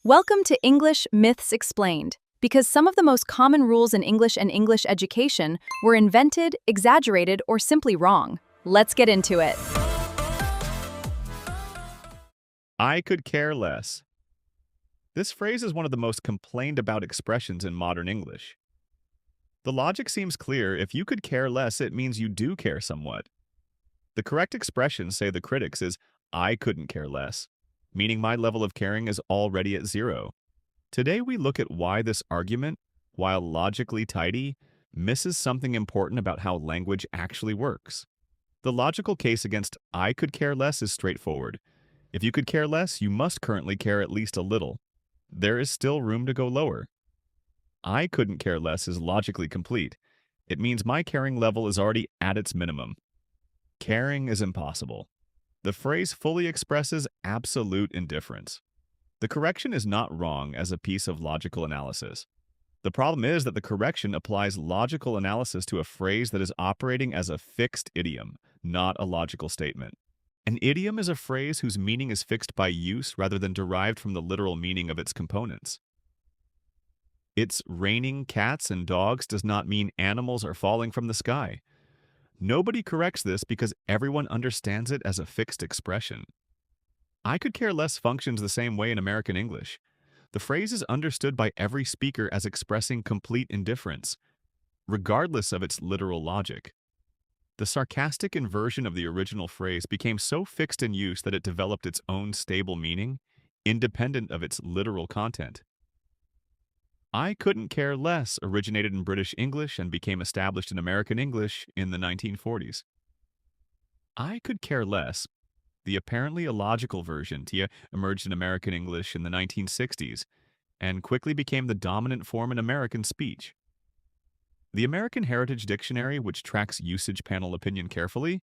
Welcome to English Myths Explained, because some of the most common rules in English and English education were invented, exaggerated, or simply wrong. Let's get into it. I could care less. This phrase is one of the most complained about expressions in modern English. The logic seems clear. If you could care less, it means you do care somewhat. The correct expression, say the critics, is I couldn't care less, meaning my level of caring is already at zero. Today we look at why this argument, while logically tidy, misses something important about how language actually works. The logical case against I could care less is straightforward. If you could care less, you must currently care at least a little. There is still room to go lower. I couldn't care less is logically complete. It means my caring level is already at its minimum. Caring is impossible. The phrase fully expresses absolute indifference. The correction is not wrong as a piece of logical analysis. The problem is that the correction applies logical analysis to a phrase that is operating as a fixed idiom, not a logical statement. An idiom is a phrase whose meaning is fixed by use rather than derived from the literal meaning of its components. It's raining cats and dogs does not mean animals are falling from the sky. Nobody corrects this because everyone understands it as a fixed expression. I could care less functions the same way in American English. The phrase is understood by every speaker as expressing complete indifference, regardless of its literal logic. The sarcastic inversion of the original phrase became so fixed in use that it developed its own stable meaning, independent of its literal content. I couldn't care less originated in British English and became established in American English in the 1940s. I could care less, the apparently illogical version, emerged in American English in the 1960s and quickly became the dominant form in American speech. The American Heritage Dictionary, which tracks usage panel opinion carefully,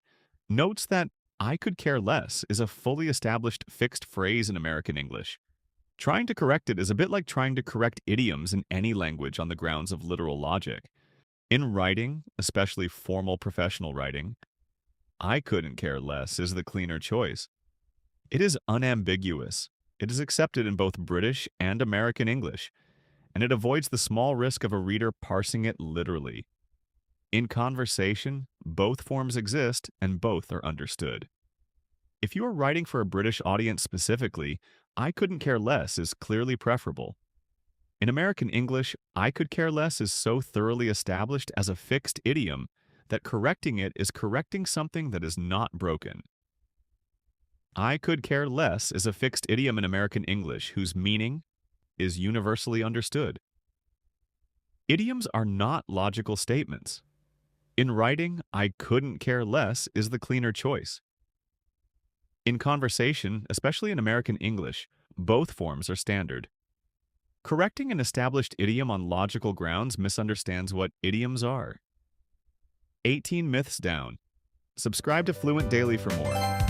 notes that I could care less is a fully established fixed phrase in American English. Trying to correct it is a bit like trying to correct idioms in any language on the grounds of literal logic. In writing, especially formal professional writing, I couldn't care less is the cleaner choice. It is unambiguous. It is accepted in both British and American English, and it avoids the small risk of a reader parsing it literally. In conversation, both forms exist and both are understood. If you are writing for a British audience specifically, I couldn't care less is clearly preferable. In American English, I could care less is so thoroughly established as a fixed idiom that correcting it is correcting something that is not broken. I could care less is a fixed idiom in American English whose meaning is universally understood. Idioms are not logical statements. In writing, I couldn't care less is the cleaner choice. In conversation, especially in American English, both forms are standard. Correcting an established idiom on logical grounds misunderstands what idioms are. 18 myths down. Subscribe to Fluent Daily for more.